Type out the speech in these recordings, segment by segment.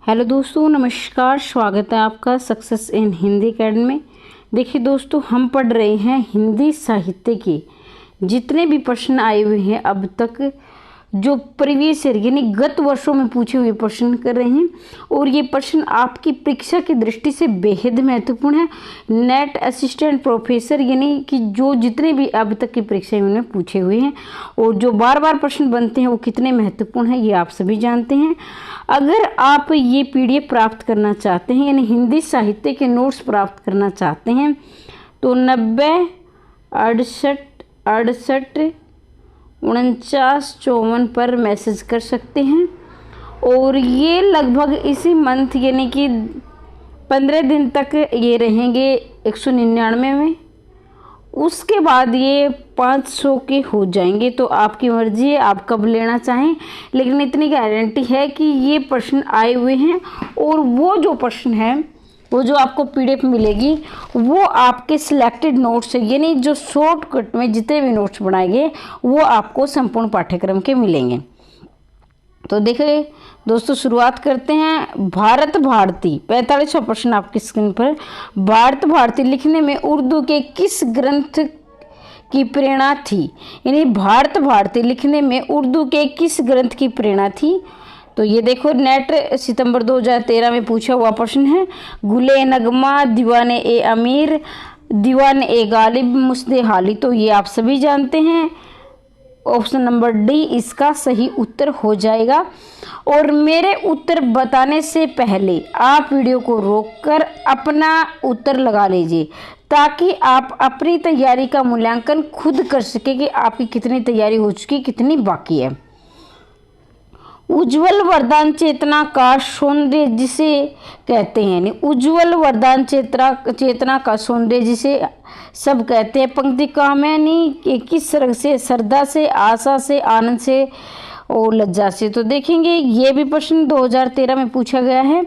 Hello दोस्तों, नमस्कार। स्वागत है आपका सक्सेस इन हिंदी अकेडमी में। देखिए दोस्तों, हम पढ़ रहे हैं हिंदी साहित्य के जितने भी प्रश्न आए हुए हैं अब तक, जो प्रीवियस ईयर यानी गत वर्षों में पूछे हुए प्रश्न कर रहे हैं। और ये प्रश्न आपकी परीक्षा की दृष्टि से बेहद महत्वपूर्ण है। नेट असिस्टेंट प्रोफेसर यानी कि जो जितने भी अब तक की परीक्षाएं उन्होंने पूछे हुए हैं और जो बार बार प्रश्न बनते हैं वो कितने महत्वपूर्ण हैं ये आप सभी जानते हैं। अगर आप ये पीडीएफ प्राप्त करना चाहते हैं यानी हिंदी साहित्य के नोट्स प्राप्त करना चाहते हैं तो 90 68 68 49 54 पर मैसेज कर सकते हैं। और ये लगभग इसी मंथ यानी कि 15 दिन तक ये रहेंगे 199 में। उसके बाद ये 500 के हो जाएंगे। तो आपकी मर्जी है आप कब लेना चाहें, लेकिन इतनी गारंटी है कि ये प्रश्न आए हुए हैं। और वो जो प्रश्न है वो जो आपको पीडीएफ मिलेगी वो आपके सिलेक्टेड नोट्स है, यानी जो शॉर्टकट में जितने भी नोट्स बनाए गए वो आपको संपूर्ण पाठ्यक्रम के मिलेंगे। तो देखिए दोस्तों, शुरुआत करते हैं। भारत भारती 45वां प्रश्न आपकी स्क्रीन पर। भारत भारती लिखने में उर्दू के किस ग्रंथ की प्रेरणा थी, यानी भारत भारती लिखने में उर्दू के किस ग्रंथ की प्रेरणा थी। तो ये देखो, नेट सितंबर 2013 में पूछा हुआ प्रश्न है। गुले नगमा, दीवाने ए अमीर, दीवान ए गालिब, मुस्दे हाली। तो ये आप सभी जानते हैं। ऑप्शन नंबर डी इसका सही उत्तर हो जाएगा। और मेरे उत्तर बताने से पहले आप वीडियो को रोककर अपना उत्तर लगा लीजिए ताकि आप अपनी तैयारी का मूल्यांकन खुद कर सके कि आपकी कितनी तैयारी हो चुकी, कितनी बाकी है। उज्ज्वल वरदान चेतना का सौंदर्य जिसे कहते हैं, यानी उज्ज्वल वरदान चेतना का सौंदर्य जिसे सब कहते हैं। पंक्ति कामयानी के किस रंग से, श्रद्धा से, आशा से, आनंद से और लज्जा से। तो देखेंगे ये भी प्रश्न 2013 में पूछा गया है।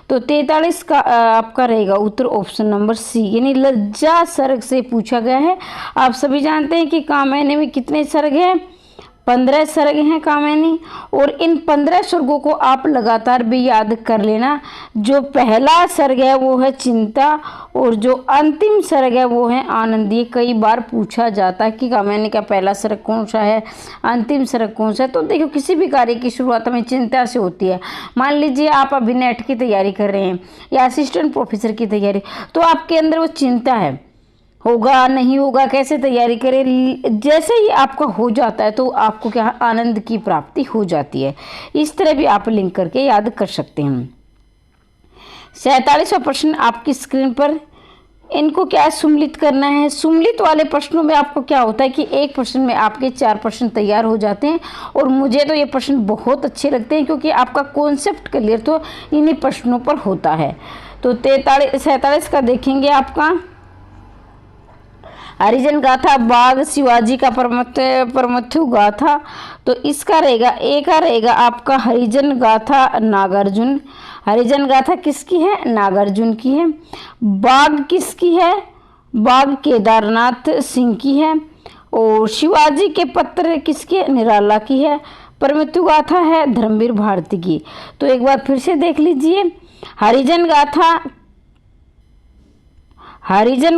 तो 43 का आपका रहेगा उत्तर ऑप्शन नंबर सी, यानी लज्जा सर्ग से पूछा गया है। आप सभी जानते हैं कि कामयानी में कितने सर्ग हैं, 15 सर्ग हैं कामयानी। और इन 15 सर्गों को आप लगातार भी याद कर लेना। जो पहला सर्ग है वो है चिंता और जो अंतिम सर्ग है वो है आनंद। ये कई बार पूछा जाता है कि कामयानी का पहला सर्ग कौन सा है, अंतिम सर्ग कौन सा है। तो देखो, किसी भी कार्य की शुरुआत में चिंता से होती है। मान लीजिए आप अभी नेट की तैयारी कर रहे हैं या असिस्टेंट प्रोफेसर की तैयारी, तो आपके अंदर वो चिंता है, होगा नहीं होगा, कैसे तैयारी करें। जैसे ही आपका हो जाता है तो आपको क्या आनंद की प्राप्ति हो जाती है। इस तरह भी आप लिंक करके याद कर सकते हैं। 47वां प्रश्न आपकी स्क्रीन पर। इनको क्या सुम्मिलित करना है। सुम्मिलित वाले प्रश्नों में आपको क्या होता है कि एक प्रश्न में आपके 4 प्रश्न तैयार हो जाते हैं। और मुझे तो ये प्रश्न बहुत अच्छे लगते हैं क्योंकि आपका कॉन्सेप्ट क्लियर तो इन्हीं प्रश्नों पर होता है। तो 47 का देखेंगे आपका हरिजन गाथा, बाघ शिवाजी का परमथु गाथा। तो इसका रहेगा ए का रहेगा आपका हरिजन गाथा नागार्जुन। हरिजन गाथा किसकी है, नागार्जुन की है। बाघ किसकी है, बाघ केदारनाथ सिंह की है। और शिवाजी के पत्र किसके, निराला की है। परमथु गाथा है धर्मवीर भारती की। तो एक बार फिर से देख लीजिए, हरिजन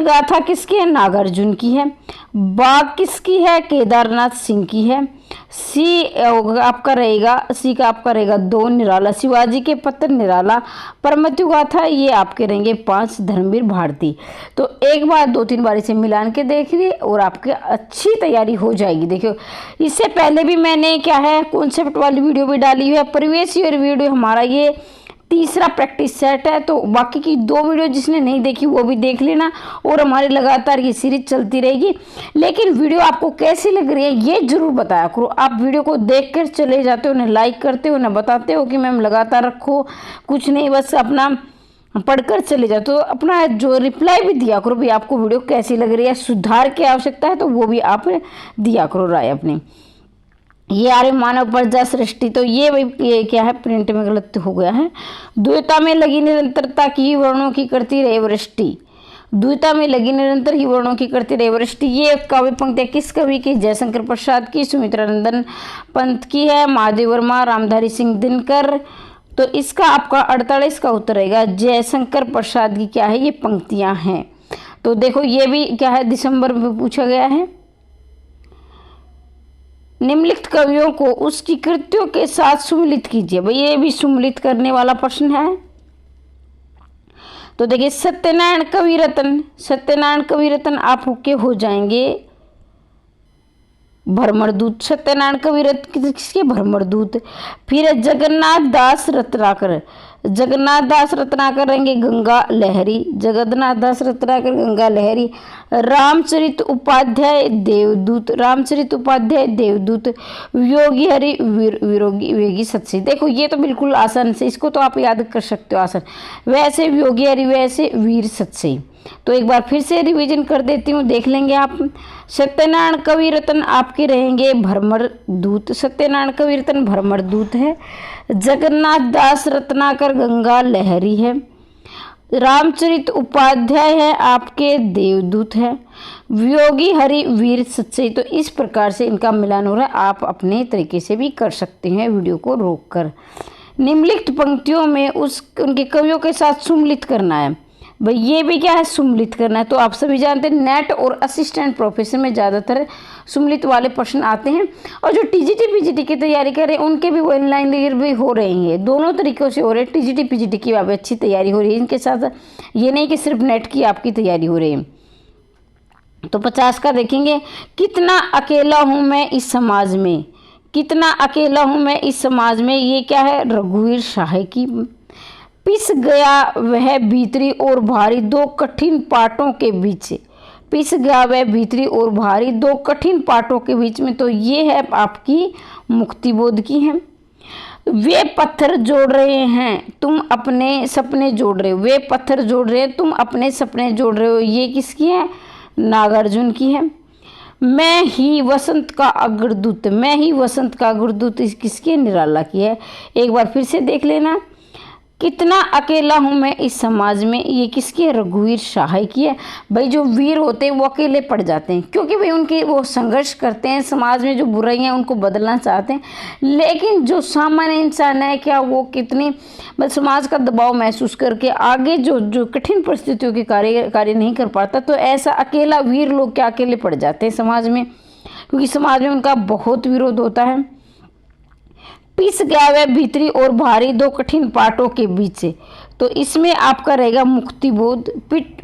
गाथा किसकी है, नागार्जुन की है। बाघ किसकी है, केदारनाथ सिंह की है। सी आपका रहेगा, सी का आपका रहेगा 2 निराला, शिवाजी के पत्र निराला। परमथु गाथा ये आपके रहेंगे 5 धर्मवीर भारती। तो एक बार 2-3 बार इसे मिलान के देखिए और आपकी अच्छी तैयारी हो जाएगी। देखियो, इससे पहले भी मैंने क्या है कॉन्सेप्ट वाली वीडियो भी डाली हुई है। प्रीवियस ईयर वीडियो हमारा ये तीसरा प्रैक्टिस सेट है। तो बाकी की 2 वीडियो जिसने नहीं देखी वो भी देख लेना। और हमारी लगातार ये सीरीज चलती रहेगी। लेकिन वीडियो आपको कैसी लग रही है ये जरूर बताया करो। आप वीडियो को देख कर चले जाते हो, उन्हें लाइक करते हो, उन्हें बताते हो कि मैम लगातार रखो, कुछ नहीं बस अपना पढ़कर चले जाओ। तो अपना जो रिप्लाई भी दिया करो भी आपको वीडियो कैसी लग रही है, सुधार की आवश्यकता है तो वो भी आप दिया करो राय अपनी। ये आ रही मानव प्रजा सृष्टि। तो ये क्या है, प्रिंट में गलत हो गया है। द्वैता में लगी निरंतरता की वर्णों की करती रहे वृष्टि। द्वैता में लगी निरंतर ही वर्णों की करती रहे वृष्टि। ये काव्य पंक्ति किस कवि की, जयशंकर प्रसाद की, सुमित्रा नंदन पंत की है, महादेव वर्मा, रामधारी सिंह दिनकर, तो इसका आपका 48 का उत्तर रहेगा जयशंकर प्रसाद की क्या है ये पंक्तियां हैं। तो देखो ये भी क्या है दिसंबर में पूछा गया है। निम्नलिखित कवियों को उसकी कृतियों के साथ सुमिलित कीजिए। भाई ये भी सुमिलित करने वाला प्रश्न है। तो देखिए सत्यनारायण कविरत्न आप के हो जाएंगे भ्रमरदूत। सत्यनारायण कविरत्न किसके भ्रमरदूत। फिर जगन्नाथ दास रत्नाकर रहेंगे गंगा लहरी। जगन्नाथ दास रत्नाकर गंगा लहरी। रामचरित उपाध्याय देवदूत योगी हरि विरोगी वेगी सत्सी। देखो ये तो बिल्कुल आसान से, इसको तो आप याद कर सकते हो आसान। वैसे योगी हरि वैसे वीर सत्सी। तो एक बार फिर से रिवीजन कर देती हूँ, देख लेंगे आप। सत्यनारायण कविरत्न आपके रहेंगे भ्रमरदूत। सत्यनारायण कविरत्न भ्रमरदूत है। जगन्नाथ दास रत्नाकर गंगा लहरी है। रामचरित उपाध्याय है आपके देवदूत है। वियोगी हरि वीर सच्चे। तो इस प्रकार से इनका मिलान हो रहा है। आप अपने तरीके से भी कर सकते हैं वीडियो को रोककर। निम्नलिखित पंक्तियों में उनके कवियों के साथ सुमिलित करना है। भाई ये भी क्या है सुमिलित करना है। तो आप सभी जानते हैं नेट और असिस्टेंट प्रोफेसर में ज़्यादातर सुमिलित वाले प्रश्न आते हैं। और जो टीजीटी पीजीटी की तैयारी कर रहे हैं उनके भी वो ऑनलाइन भी हो रहे हैं, दोनों तरीक़ों से हो रहे हैं। टीजीटी पीजीटी की भी अच्छी तैयारी हो रही है। इनके साथ ये नहीं कि सिर्फ नेट की आपकी तैयारी हो रही है। तो 50 का देखेंगे। कितना अकेला हूँ मैं इस समाज में। कितना अकेला हूँ मैं इस समाज में, ये क्या है रघुवीर शाह की। पिस गया वह भीतरी और भारी दो कठिन पाटों के बीच। पिस गया वह भीतरी और भारी दो कठिन पाटों के बीच में। तो ये है आपकी मुक्तिबोध की है। वे पत्थर जोड़ रहे हैं तुम अपने सपने जोड़ रहे हो। वे पत्थर जोड़ रहे हैं तुम अपने सपने जोड़ रहे हो, ये किसकी है नागार्जुन की है। मैं ही वसंत का अग्रदूत किसकी निराला की है। एक बार फिर से देख लेना। कितना अकेला हूँ मैं इस समाज में, ये किसकी है रघुवीर शाह की है। भाई जो वीर होते हैं वो अकेले पड़ जाते हैं, क्योंकि भाई उनके वो संघर्ष करते हैं, समाज में जो बुराइयां उनको बदलना चाहते हैं। लेकिन जो सामान्य इंसान है क्या वो कितनी समाज का दबाव महसूस करके आगे जो कठिन परिस्थितियों के कार्य नहीं कर पाता, तो ऐसा अकेला वीर लोग क्या अकेले पड़ जाते हैं समाज में, क्योंकि समाज में उनका बहुत विरोध होता है। पिस गया वह भीतरी और भारी दो कठिन पाटों के बीच से। तो इसमें आपका रहेगा मुक्तिबोध।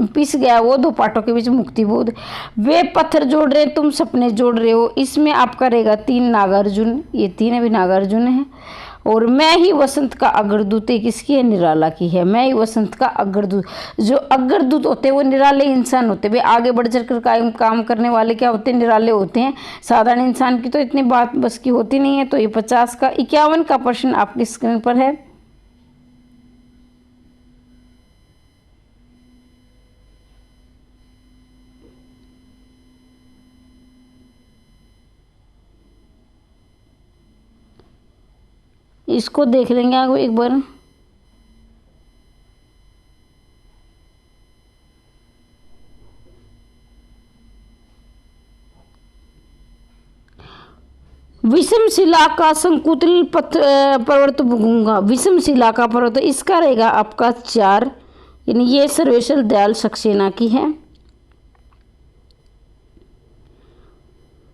पिस गया वो दो पाटों के बीच मुक्तिबोध। वे पत्थर जोड़ रहे तुम सपने जोड़ रहे हो, इसमें आपका रहेगा 3 नागार्जुन। ये 3 अभी नागार्जुन है। और मैं ही वसंत का अग्रदूत किसकी है निराला की है। मैं ही वसंत का अग्रदूत। जो अग्रदूत होते हैं वो निराले इंसान होते हैं। भाई आगे बढ़ चढ़ कर काम करने वाले क्या होते हैं निराले होते हैं। साधारण इंसान की तो इतनी बात बस की होती नहीं है। तो ये 50 का 51 का प्रश्न आपकी स्क्रीन पर है। इसको देख लेंगे आगे एक बार। विषम शिला का संकुचिल पर्वत भूंगा। विषम शिला का पर्वत इसका रहेगा आपका 4, यानी ये सर्वेश्वर दयाल सक्सेना की है।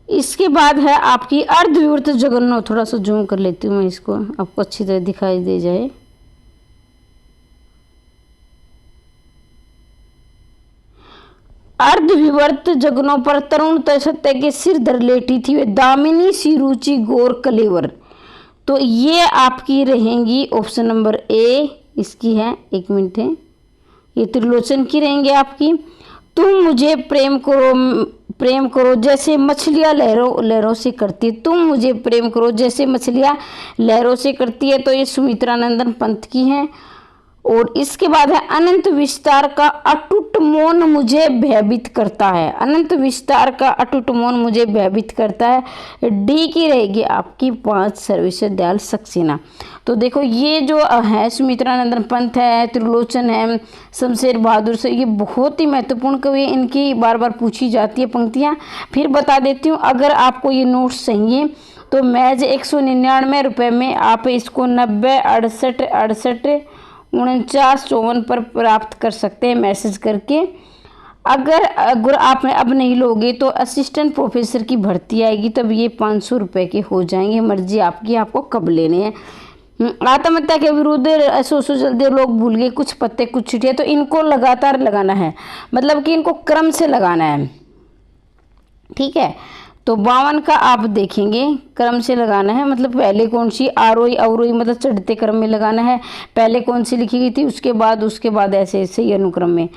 इसके बाद है आपकी अर्धविवृत जगन्नाथ। थोड़ा सा जूम कर लेती हूँ मैं इसको, आपको अच्छी तरह दिखाई दे जाए। अर्धविवर्त जगनों पर तरुण सत्य के सिर धर लेटी थी वे दामिनी सी रुचि गोर कलेवर। तो ये आपकी रहेंगी ऑप्शन नंबर ए इसकी है। 1 मिनट है, ये त्रिलोचन की रहेंगी आपकी। तुम मुझे प्रेम करो जैसे मछलियाँ लहरों से करती है। तुम मुझे प्रेम करो जैसे मछलियाँ लहरों से करती है। तो ये सुमित्रानंदन पंत की है। और इसके बाद है अनंत विस्तार का अटूट मौन मुझे भयभीत करता है। अनंत विस्तार का अटूट मौन मुझे भयभीत करता है। डी की रहेगी आपकी 5 सर्वेश्वर दयाल सक्सेना। तो देखो ये जो है सुमित्रानंदन पंत है, त्रिलोचन है, शमशेर बहादुर से, ये बहुत ही महत्वपूर्ण कवि। इनकी बार बार पूछी जाती है पंक्तियाँ। फिर बता देती हूँ, अगर आपको ये नोट्स चाहिए तो महज 199 रुपये में आप इसको 90 68 68 49 54 पर प्राप्त कर सकते हैं मैसेज करके। अगर आप अब नहीं लोगे तो असिस्टेंट प्रोफेसर की भर्ती आएगी, तब ये 500 रुपये के हो जाएंगे। मर्जी आपकी, आपको कब लेने हैं। आत्महत्या के विरुद्ध सो जल्दी लोग भूल गए, कुछ पत्ते कुछ चिट्ठियाँ, तो इनको लगातार लगाना है, मतलब कि इनको क्रम से लगाना है, ठीक है। तो 52 का आप देखेंगे क्रम से लगाना है, मतलब पहले कौन सी आरोही अवरोही मतलब चढ़ते क्रम में लगाना है, पहले कौन सी लिखी गई थी उसके बाद ऐसे ऐसे ही अनुक्रम में।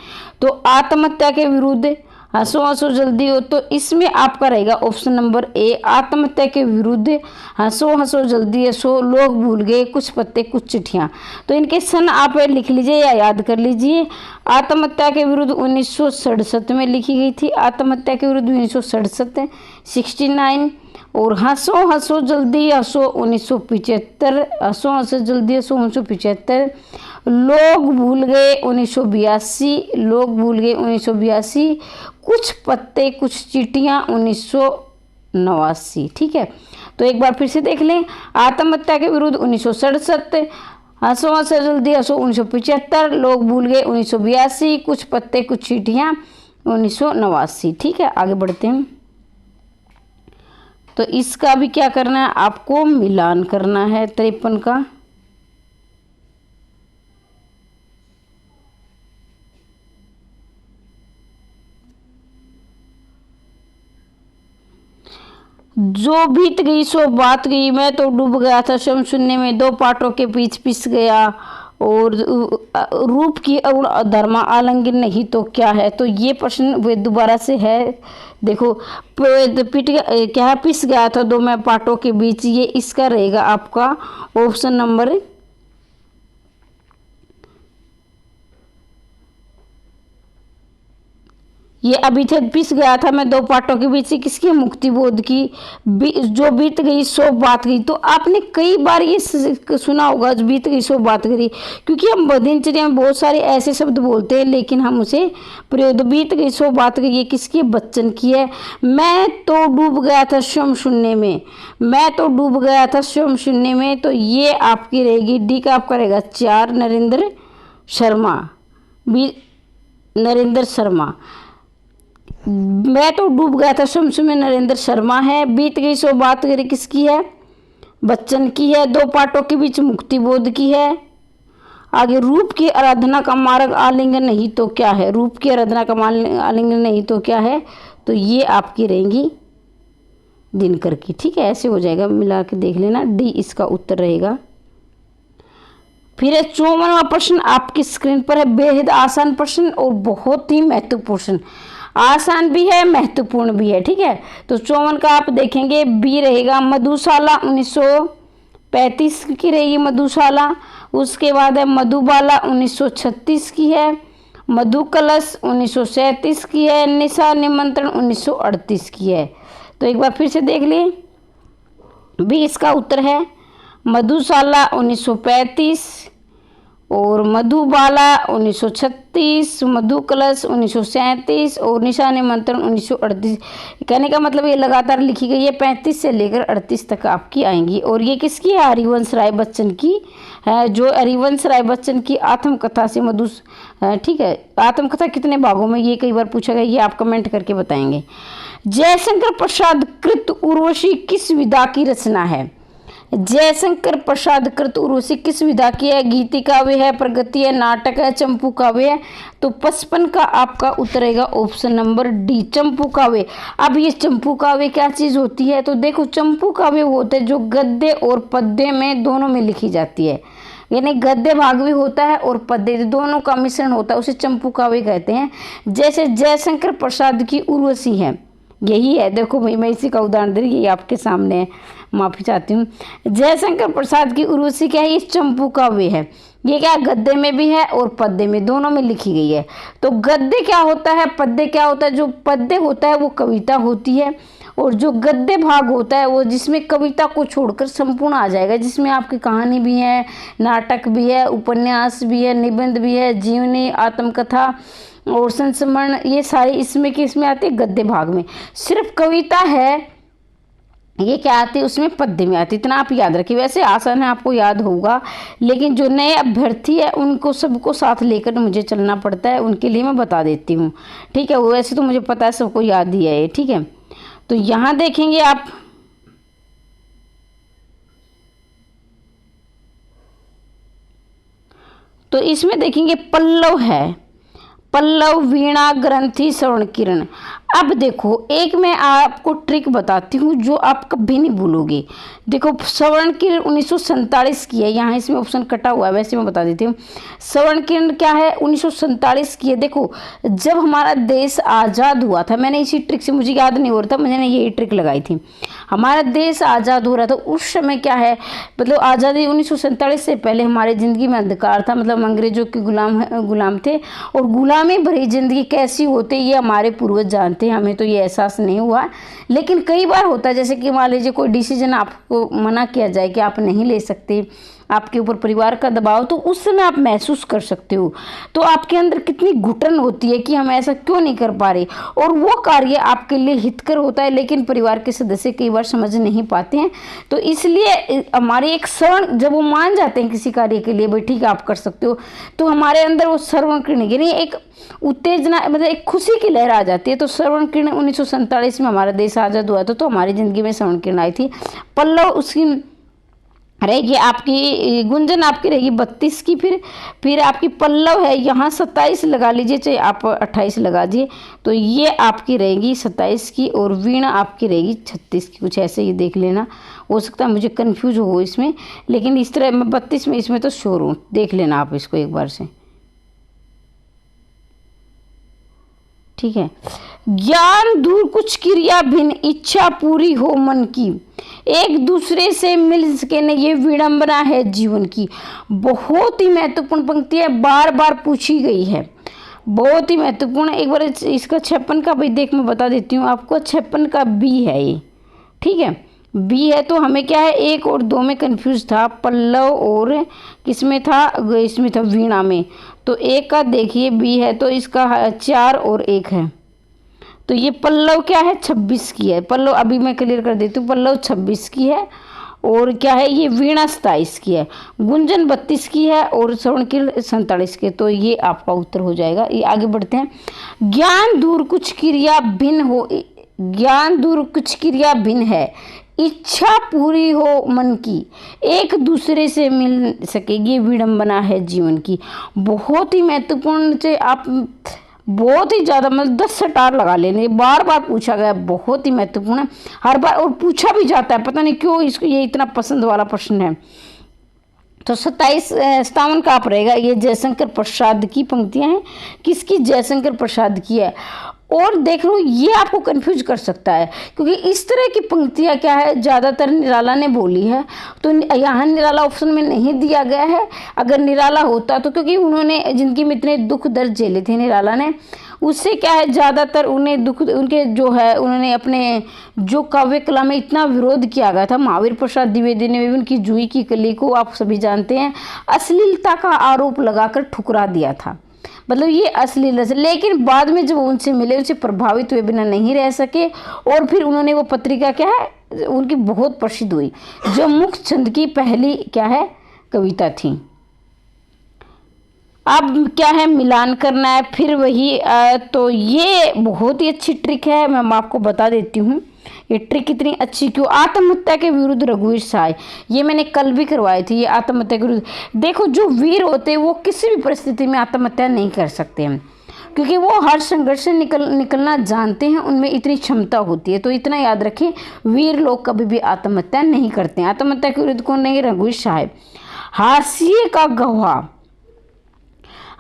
तो आत्महत्या के विरुद्ध हंसो हंसो जल्दी हो, तो इसमें आपका रहेगा ऑप्शन नंबर ए, आत्महत्या के विरुद्ध हंसो हंसो जल्दी हंसो, लोग भूल गए, कुछ पत्ते कुछ चिट्ठियाँ। तो इनके सन आप लिख लीजिए या याद कर लीजिए। आत्महत्या के विरुद्ध 1967 में लिखी गई थी, आत्महत्या के विरुद्ध 1967 69, और हंसो हंसो जल्दी हंसो 1975, हंसो हंसो जल्दी हंसो 1975, लोग भूल गए 1982, लोग भूल गए 1982, कुछ पत्ते कुछ चींटियाँ 1989, ठीक है। तो एक बार फिर से देख लें, आत्महत्या के विरुद्ध 1967, हंसो हंसो जल्दी हंसो 1975, लोग भूल गए 1982, कुछ पत्ते कुछ चींटियाँ 1989, ठीक है। आगे बढ़ते हैं। तो इसका भी क्या करना है, आपको मिलान करना है 53 का। जो बीत गई सो बात गई, मैं तो डूब गया था स्वयं शून्य में, दो पाटों के बीच पिस गया, और रूप की अरुण धर्मा आलिंगन नहीं तो क्या है। तो ये प्रश्न दोबारा से है, देखो पिट क्या है, पिस गया था दो मैं पाटों के बीच, ये इसका रहेगा आपका ऑप्शन नंबर ये अभी थे पिस गया था मैं दो पाटों के बीच से, किसकी, मुक्ति बोध की। जो बीत गई सो बात गई, तो आपने कई बार ये सुना होगा, जो बीत गई सो बात गई, क्योंकि हम दिनचर्या में बहुत सारे ऐसे शब्द बोलते हैं लेकिन हम उसे प्रयोग, बीत गई सो बात गई, ये किसकी, बच्चन की है। मैं तो डूब गया था स्वयं शून्य में, मैं तो डूब गया था स्वयं शून्य में, तो ये आपकी रहेगी डी का आपका रहेगा 4, नरेंद्र शर्मा, नरेंद्र शर्मा। मैं तो डूब गया था स्वयं में नरेंद्र शर्मा है, बीत गई सो बात करी किसकी है, बच्चन की है, दो पाटों के बीच मुक्ति बोध की है। आगे रूप की आराधना का मार्ग आलिंगन नहीं तो क्या है, रूप की आराधना का आलिंगन नहीं तो क्या है, तो ये आपकी रहेंगी दिनकर की, ठीक है। ऐसे हो जाएगा, मिला के देख लेना, डी इसका उत्तर रहेगा। फिर 54वां प्रश्न आपकी स्क्रीन पर है, बेहद आसान प्रश्न और बहुत ही महत्वपूर्ण प्रश्न, आसान भी है महत्वपूर्ण भी है, ठीक है। तो 54 का आप देखेंगे बी रहेगा, मधुशाला 1935 की रहेगी मधुशाला, उसके बाद है मधुबाला 1936 की है, मधु कलश 1937 की है, निशा निमंत्रण 1938 की है। तो एक बार फिर से देख लिए, बी इसका उत्तर है, मधुशाला 1935 और मधुबाला 1936, मधु कलश 1937 और निशा निमंत्रण 1938। कहने का मतलब ये लगातार लिखी गई है, 35 से लेकर 38 तक आपकी आएंगी। और ये किसकी है, हरिवंश राय बच्चन की है, जो हरिवंश राय बच्चन की आत्मकथा से मधु, ठीक है। आत्मकथा कितने भागों में, ये कई बार पूछा गया, ये आप कमेंट करके बताएंगे। जयशंकर प्रसाद कृत उर्वशी किस विधा की रचना है, जयशंकर प्रसाद कृत उर्वशी किस विधा की है, गीति काव्य है, प्रगति है, नाटक है, चंपू काव्य है। तो 55 का आपका उत्तर रहेगा ऑप्शन नंबर डी, चंपू काव्य। अब ये चंपू काव्य क्या चीज होती है, तो देखो चंपू काव्य वो होते हैं जो गद्य और पद्य में दोनों में लिखी जाती है, यानी गद्य भाग भी होता है और पद्य दोनों का मिश्रण होता है, उसे चंपू काव्य कहते हैं। जैसे जयशंकर प्रसाद की उर्वशी है, यही है, देखो भाई मैं इसी का उदाहरण दे रही, ये आपके सामने है, माफी चाहती हूँ। जयशंकर प्रसाद की उर्वशी क्या है, ये चंपू काव्य है, ये क्या गद्य में भी है और पद्य में, दोनों में लिखी गई है। तो गद्य क्या होता है, पद्य क्या होता है, जो पद्य होता है वो कविता होती है, और जो गद्य भाग होता है वो जिसमें कविता को छोड़कर संपूर्ण आ जाएगा, जिसमें आपकी कहानी भी है, नाटक भी है, उपन्यास भी है, निबंध भी है, जीवनी, आत्मकथा और संस्मरण, ये सारे इसमें आते हैं गद्य भाग में। सिर्फ कविता है ये क्या आती है, उसमें पद्य में आती है। इतना आप याद रखिए, वैसे आसान है, आपको याद होगा, लेकिन जो नए अभ्यर्थी है उनको सबको साथ लेकर मुझे चलना पड़ता है, उनके लिए मैं बता देती हूँ। ठीक है, वो वैसे तो मुझे पता है, सबको याद ही है ये। ठीक है, तो यहाँ देखेंगे आप, तो इसमें देखेंगे पल्लव है, पल्लव, वीणा, ग्रंथि, श्रवण किरण। अब देखो, एक मैं आपको ट्रिक बताती हूँ जो आप कभी नहीं भूलोगे। देखो, श्रवण किरण 1947 की है, यहाँ इसमें ऑप्शन कटा हुआ है, वैसे मैं बता देती हूँ। श्रवण किरण क्या है, 1947 की है। देखो, जब हमारा देश आज़ाद हुआ था, मैंने इसी ट्रिक से, मुझे याद नहीं हो रहा था, मैंने यही ट्रिक लगाई थी। हमारा देश आज़ाद हो रहा था उस समय, क्या है, मतलब आज़ादी 1947 से पहले हमारी ज़िंदगी में अंधकार था, मतलब अंग्रेजों के गुलाम थे, और गुलामी भरी ज़िंदगी कैसी होती ये हमारे पूर्वज जानते हैं, हमें तो ये एहसास नहीं हुआ। लेकिन कई बार होता है, जैसे कि मान लीजिए कोई डिसीजन आपको मना किया जाए कि आप नहीं ले सकते, आपके ऊपर परिवार का दबाव, तो उस समय आप महसूस कर सकते हो, तो आपके अंदर कितनी घुटन होती है कि हम ऐसा क्यों नहीं कर पा रहे, और वो कार्य आपके लिए हितकर होता है, लेकिन परिवार के सदस्य कई बार समझ नहीं पाते हैं। तो इसलिए हमारे एक श्रवण, जब वो मान जाते हैं किसी कार्य के लिए, भाई ठीक है आप कर सकते हो, तो हमारे अंदर वो श्रवण किरण यानी एक उत्तेजना, मतलब एक खुशी की लहर आ जाती है। तो श्रवण किरण 1947 में हमारा देश आज़ाद हुआ था, तो हमारी ज़िंदगी में श्रवण किरण आई थी। पल्लव उसकी रहेगी आपकी, गुंजन आपकी रहेगी 32 की, फिर आपकी पल्लव है यहाँ 27 लगा लीजिए, चाहे आप 28 लगा दिए, तो ये आपकी रहेगी 27 की, और वीणा आपकी रहेगी 36 की, कुछ ऐसे ही देख लेना, हो सकता है मुझे कंफ्यूज हो इसमें, लेकिन इस तरह मैं 32 में इसमें तो श्योर हूँ, देख लेना आप इसको एक बार से। ठीक है, ज्ञान दूर कुछ क्रिया भिन्न, इच्छा पूरी हो मन की, एक दूसरे से मिल सके न ये विडंबना है जीवन की। बहुत ही महत्वपूर्ण पंक्ति है, बार बार पूछी गई है, बहुत ही महत्वपूर्ण। एक बार इसका 56 का भी देख मैं बता देती हूँ आपको, 56 का बी है ये। ठीक है, बी है, तो हमें क्या है, 1 और 2 में कंफ्यूज था, पल्लव और किस में था, इसमें था वीणा में, तो 1 का देखिए बी है, तो इसका 4 और 1 है, तो ये पल्लव क्या है 26 की है। पल्लव अभी मैं क्लियर कर देती हूँ, पल्लव 26 की है, और क्या है ये वीणा 27 की है, गुंजन 32 की है, और श्रवण की 47 की, तो ये आपका उत्तर हो जाएगा। ये आगे बढ़ते हैं, ज्ञान दूर कुछ क्रिया भिन्न हो, ज्ञान दूर कुछ क्रिया भिन्न है, इच्छा पूरी हो मन की, एक दूसरे से मिल सकेगी विडंबना है जीवन की। बहुत ही महत्वपूर्ण से आप बहुत ही ज़्यादा, मतलब 10 स्टार लगा लेने, बार बार पूछा गया, बहुत ही महत्वपूर्ण है हर बार, और पूछा भी जाता है, पता नहीं क्यों इसको ये इतना पसंद वाला प्रश्न है। तो 57 का आप रहेगा, ये जयशंकर प्रसाद की पंक्तियां हैं, किसकी, जयशंकर प्रसाद की है। और देख लो, ये आपको कंफ्यूज कर सकता है, क्योंकि इस तरह की पंक्तियां क्या है ज़्यादातर निराला ने बोली है, तो यहाँ निराला ऑप्शन में नहीं दिया गया है। अगर निराला होता तो, क्योंकि उन्होंने जिंदगी में इतने दुख दर्द झेले थे निराला ने, उससे क्या है ज़्यादातर उन्हें दुख, उनके जो है उन्होंने अपने जो काव्य कला में इतना विरोध किया गया था, महावीर प्रसाद द्विवेदी ने भी उनकी जूही की कली को आप सभी जानते हैं अश्लीलता का आरोप लगाकर ठुकरा दिया था, मतलब ये अश्लील है। लेकिन बाद में जब उनसे मिले, उनसे प्रभावित हुए बिना नहीं रह सके, और फिर उन्होंने वो पत्रिका क्या है उनकी बहुत प्रसिद्ध हुई, जो मुक्तचंद की पहली क्या है कविता थी। अब क्या है, मिलान करना है, फिर वही तो ये बहुत ही अच्छी ट्रिक है, मैं आपको बता देती हूँ ये ट्रिक कितनी अच्छी क्यों। आत्महत्या के विरुद्ध रघुवीर सहाय, ये मैंने कल भी करवाई थी, ये आत्महत्या के विरुद्ध। देखो, जो वीर होते हैं वो किसी भी परिस्थिति में आत्महत्या नहीं कर सकते हैं, क्योंकि वो हर संघर्ष से निकलना जानते हैं, उनमें इतनी क्षमता होती है। तो इतना याद रखें, वीर लोग कभी भी आत्महत्या नहीं करते हैं। आत्महत्या के विरुद्ध कौन रहेंगे, रघुवीर सहाय। हाशिए का गवाह,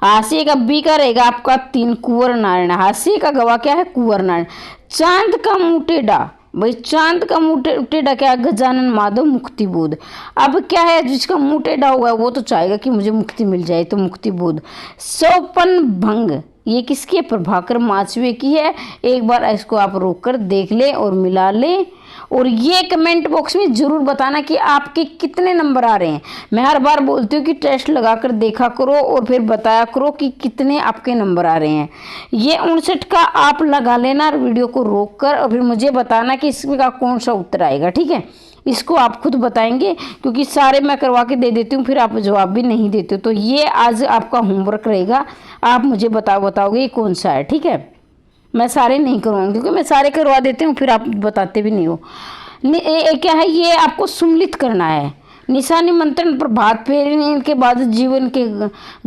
हाशिए का बी का रहेगा आपका 3 कुंवर नारायण। हाशिए का गवाह क्या है, कुंवर नारायण। चांद का मुंह टेढ़ा, भाई चांद का मुंह टेढ़ा क्या है, गजानन माधव मुक्ति बोध। अब क्या है, जिसका मुंह टेढ़ा होगा वो तो चाहेगा कि मुझे मुक्ति मिल जाए, तो मुक्ति बोध। सौपन भंग, ये किसकी है, प्रभाकर माचवे की है। एक बार इसको आप रोक कर देख लें और मिला लें, और ये कमेंट बॉक्स में ज़रूर बताना कि आपके कितने नंबर आ रहे हैं। मैं हर बार बोलती हूँ कि टेस्ट लगाकर देखा करो और फिर बताया करो कि कितने आपके नंबर आ रहे हैं। ये 59 का आप लगा लेना वीडियो को रोक कर, और फिर मुझे बताना कि इसमें का कौन सा उत्तर आएगा, ठीक है। इसको आप खुद बताएंगे, क्योंकि सारे मैं करवा के दे देती हूँ, फिर आप जवाब भी नहीं देते हो। तो ये आज आपका होमवर्क रहेगा, आप मुझे बताओगे ये कौन सा है, ठीक है। मैं सारे नहीं करवाऊंगी, क्योंकि मैं सारे करवा देती हूँ, फिर आप बताते भी नहीं हो। क्या है, ये आपको सुम्मिलित करना है। निशा निमंत्रण, प्रभात फेरी के बाद जीवन के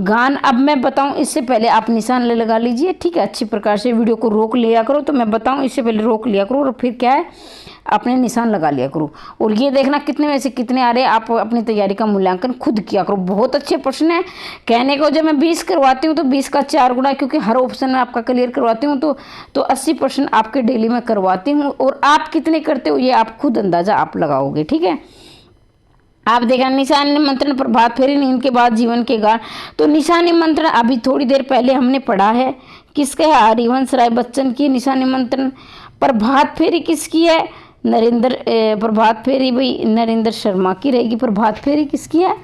गान। अब मैं बताऊं इससे पहले आप निशान लगा लीजिए, ठीक है। अच्छी प्रकार से वीडियो को रोक लिया करो, तो मैं बताऊं इससे पहले रोक लिया करो, और फिर क्या है अपने निशान लगा लिया करो। और ये देखना कितने में से कितने आ रहे हैं, आप अपनी तैयारी का मूल्यांकन खुद किया करो। बहुत अच्छे प्रश्न है। कहने को जब मैं 20 करवाती हूँ तो 20 का 4 गुना, क्योंकि हर ऑप्शन में आपका क्लियर करवाती हूँ, तो 80% आपके डेली में करवाती हूँ। और आप कितने करते हो ये आप खुद अंदाजा आप लगाओगे, ठीक है। आप देखा निशान निमंत्रण, प्रभात फेरी, नींद के बाद जीवन के गान। तो निशान निमंत्रण अभी थोड़ी देर पहले हमने पढ़ा है, किसका है, हरिवंश राय बच्चन की निशान निमंत्रण। प्रभात फेरी किसकी है, प्रभात फेरी भाई नरेंद्र शर्मा की रहेगी। प्रभात फेरी किसकी है,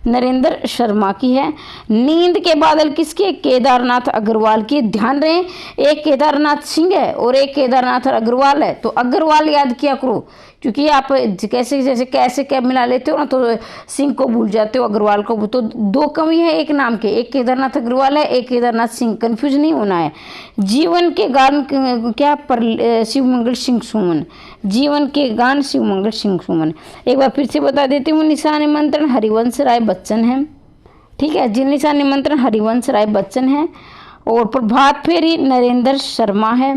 नरेंद्र शर्मा की है। नींद के बादल किसके, केदारनाथ अग्रवाल की। ध्यान रहे, एक केदारनाथ सिंह है और एक केदारनाथ अग्रवाल है, तो अग्रवाल याद किया करो, क्योंकि आप कैसे क्या मिला लेते हो ना, तो सिंह को भूल जाते हो, अग्रवाल को। तो दो कवि है एक नाम के, एक केदारनाथ अग्रवाल है, एक केदारनाथ सिंह, कंफ्यूज नहीं होना है। जीवन के गान क्या, शिवमंगल सिंह सुमन। जीवन के गान शिवमंगल सिंह सुमन। एक बार फिर से बता देती हूँ, निशान निमंत्रण हरिवंश राय बच्चन है, ठीक है। जिन निशान निमंत्रण हरिवंश राय बच्चन है। और प्रभात फेरी नरेंद्र शर्मा है।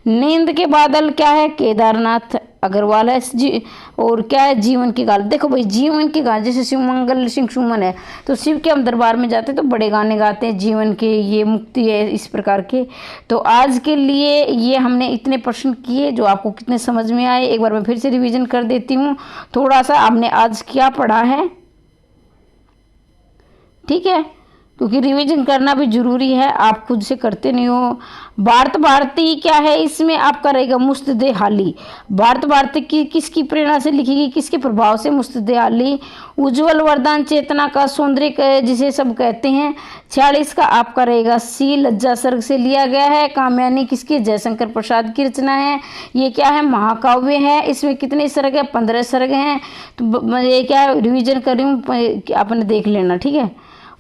नींद के बादल क्या है, केदारनाथ अग्रवाल है जी। और क्या है, जीवन के गान। देखो भाई, जीवन के गान जैसे शिवमंगल सिंह सुमन है, तो शिव के हम दरबार में जाते हैं तो बड़े गाने गाते हैं, जीवन के, ये मुक्ति है, इस प्रकार के। तो आज के लिए ये हमने इतने प्रश्न किए, जो आपको कितने समझ में आए एक बार मैं फिर से रिवीजन कर देती हूँ। थोड़ा सा आपने आज क्या पढ़ा है, ठीक है, क्योंकि रिवीजन करना भी जरूरी है, आप खुद से करते नहीं हो। भारत भारती क्या है, इसमें आपका रहेगा मुस्तदे हाली। भारत भारती की किसकी प्रेरणा से लिखी गई, किसके प्रभाव से, मुस्तदे हाली। उज्जवल वरदान चेतना का सौंदर्य जिसे सब कहते हैं। 46 का आपका रहेगा सी, लज्जा सर्ग से लिया गया है। कामयानी किसकी, जयशंकर प्रसाद की रचना है। ये क्या है, महाकाव्य है। इसमें कितने सर्ग है, 15 सर्ग हैं। तो ये क्या रिविजन कर रही हूँ, आपने देख लेना, ठीक है।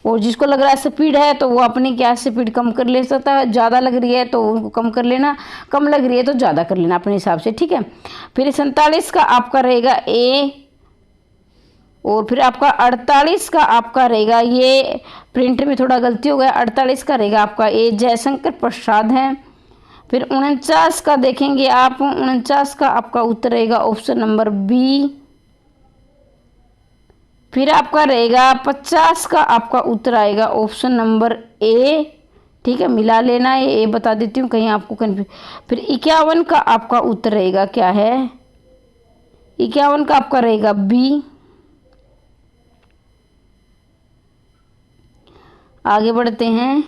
और जिसको लग रहा है स्पीड है तो वो अपनी क्या स्पीड कम कर ले सकता है, ज़्यादा लग रही है तो उनको कम कर लेना, कम लग रही है तो ज़्यादा कर लेना अपने हिसाब से, ठीक है। फिर 47 का आपका रहेगा ए, और फिर आपका 48 का आपका रहेगा, ये प्रिंट में थोड़ा गलती हो गया, 48 का रहेगा आपका ए, जयशंकर प्रसाद है। फिर 49 का देखेंगे आप, 49 का आपका उत्तर रहेगा ऑप्शन नंबर बी। फिर आपका रहेगा 50 का आपका उत्तर आएगा ऑप्शन नंबर ए, ठीक है। मिला लेना है, ए बता देती हूँ कहीं आपको कन्फ्यूज। फिर 51 का आपका उत्तर रहेगा क्या है, 51 का आपका रहेगा बी। आगे बढ़ते हैं।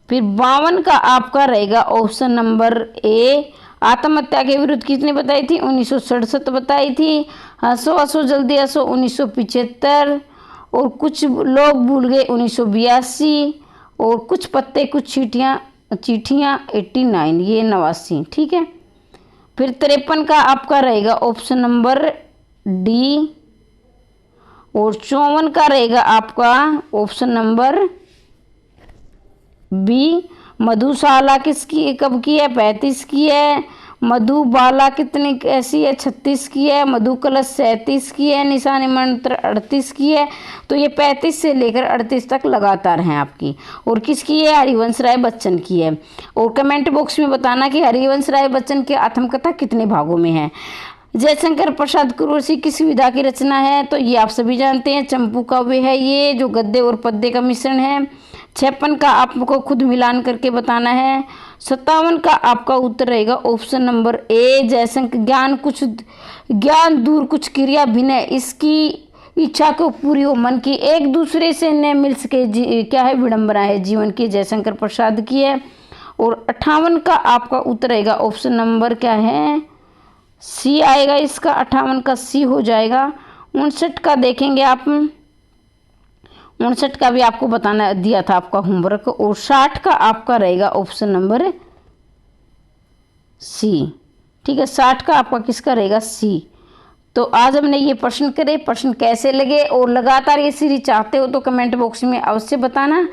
फिर 52 का आपका रहेगा ऑप्शन नंबर ए। आत्महत्या के विरुद्ध किसने बताई थी, 1967 बताई थी। हंसो हंसो जल्दी हंसो 1975। और कुछ लोग भूल गए 1982। और कुछ पत्ते कुछ चिट्ठियाँ 89, ये 89, ठीक है। फिर 53 का आपका रहेगा ऑप्शन नंबर डी। और 54 का रहेगा आपका ऑप्शन नंबर बी। मधुशाला किसकी कब की है, 35 की है। मधुबाला कितनी कैसी है, 36 की है। मधु कलश 37 की है। निशान निमंत्रण 38 की है। तो ये 35 से लेकर 38 तक लगातार हैं आपकी। और किसकी है, हरिवंश राय बच्चन की है। और कमेंट बॉक्स में बताना कि हरिवंश राय बच्चन की आत्मकथा कितने भागों में है। जयशंकर प्रसाद कुरैशी किस विधा की रचना है, तो ये आप सभी जानते हैं, चंपू काव्य है ये, जो गद्य और पद्य का मिश्रण है। 56 का आपको खुद मिलान करके बताना है। 57 का आपका उत्तर रहेगा ऑप्शन नंबर ए, जयशंकर। ज्ञान दूर कुछ क्रिया भिन्न, इसकी इच्छा को पूरी हो मन की, एक दूसरे से न मिल सके क्या है, विडंबना है जीवन की, जयशंकर प्रसाद की है। और 58 का आपका उत्तर रहेगा ऑप्शन नंबर क्या है, सी आएगा इसका, 58 का सी हो जाएगा। 59 का देखेंगे आप, 59 का भी आपको बताना दिया था आपका होमवर्क। और 60 का आपका रहेगा ऑप्शन नंबर सी। ठीक है, 60 का आपका किसका रहेगा, सी। तो आज हमने ये प्रश्न करे, प्रश्न कैसे लगे और लगातार ये सीरीज चाहते हो तो कमेंट बॉक्स में अवश्य बताना।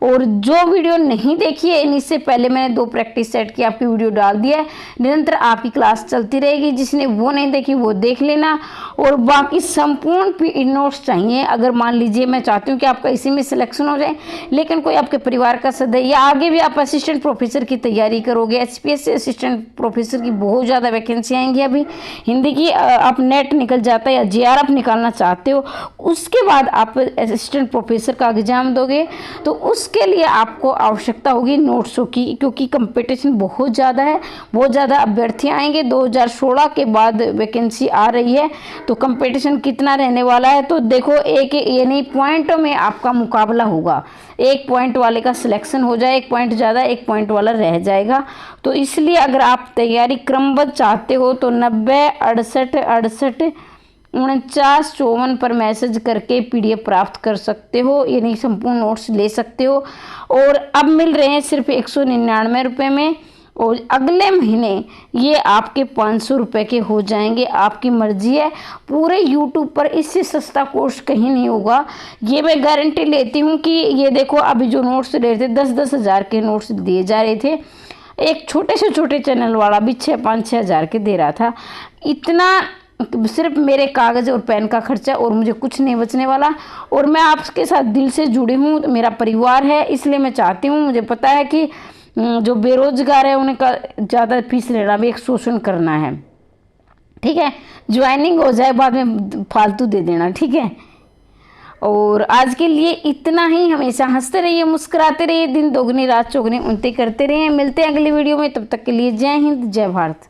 और जो वीडियो नहीं देखी है, इससे पहले मैंने 2 प्रैक्टिस सेट की आपकी वीडियो डाल दिया है, निरंतर आपकी क्लास चलती रहेगी। जिसने वो नहीं देखी वो देख लेना। और बाकी संपूर्ण नोट्स चाहिए। अगर मान लीजिए मैं चाहती हूँ कि आपका इसी में सिलेक्शन हो जाए, लेकिन कोई आपके परिवार का सदस्य या आगे भी आप असिस्टेंट प्रोफेसर की तैयारी करोगे, HPSC असिस्टेंट प्रोफेसर की बहुत ज़्यादा वैकेंसी आएंगी अभी हिंदी की, आप नेट निकल जाता है या JRF निकालना चाहते हो, उसके बाद आप असिस्टेंट प्रोफेसर का एग्जाम दोगे, तो उसके लिए आपको आवश्यकता होगी नोट्सों की, क्योंकि कंपटीशन बहुत ज़्यादा है, बहुत ज़्यादा अभ्यर्थी आएंगे। 2016 के बाद वैकेंसी आ रही है, तो कंपटीशन कितना रहने वाला है। तो देखो, एक यानी पॉइंटों में आपका मुकाबला होगा। 1 पॉइंट वाले का सिलेक्शन हो जाए, 1 पॉइंट ज़्यादा, 1 पॉइंट वाला रह जाएगा। तो इसलिए अगर आप तैयारी क्रमबद्ध चाहते हो तो 90 68 68 49 54 पर मैसेज करके PDF प्राप्त कर सकते हो, यानी संपूर्ण नोट्स ले सकते हो। और अब मिल रहे हैं सिर्फ 199 रुपये में, और अगले महीने ये आपके 500 रुपये के हो जाएंगे। आपकी मर्जी है। पूरे YouTube पर इससे सस्ता कोर्स कहीं नहीं होगा, ये मैं गारंटी लेती हूँ। कि ये देखो, अभी जो नोट्स दे रहे थे 10-10 हज़ार के नोट्स दिए जा रहे थे, एक छोटे से छोटे चैनल वाला भी 5-6 हज़ार के दे रहा था। इतना सिर्फ मेरे कागज़ और पेन का खर्चा, और मुझे कुछ नहीं बचने वाला। और मैं आपके साथ दिल से जुड़ी हूँ, मेरा परिवार है, इसलिए मैं चाहती हूँ। मुझे पता है कि जो बेरोजगार है उनका ज़्यादा फीस लेना भी एक शोषण करना है। ठीक है, ज्वाइनिंग हो जाए बाद में फालतू दे देना। ठीक है, और आज के लिए इतना ही। हमेशा हंसते रहिए, मुस्कुराते रहिए, दिन दोगुनी रात चौगुनी उनती करते रहिए। मिलते हैं अगली वीडियो में, तब तक के लिए जय हिंद, जय भारत।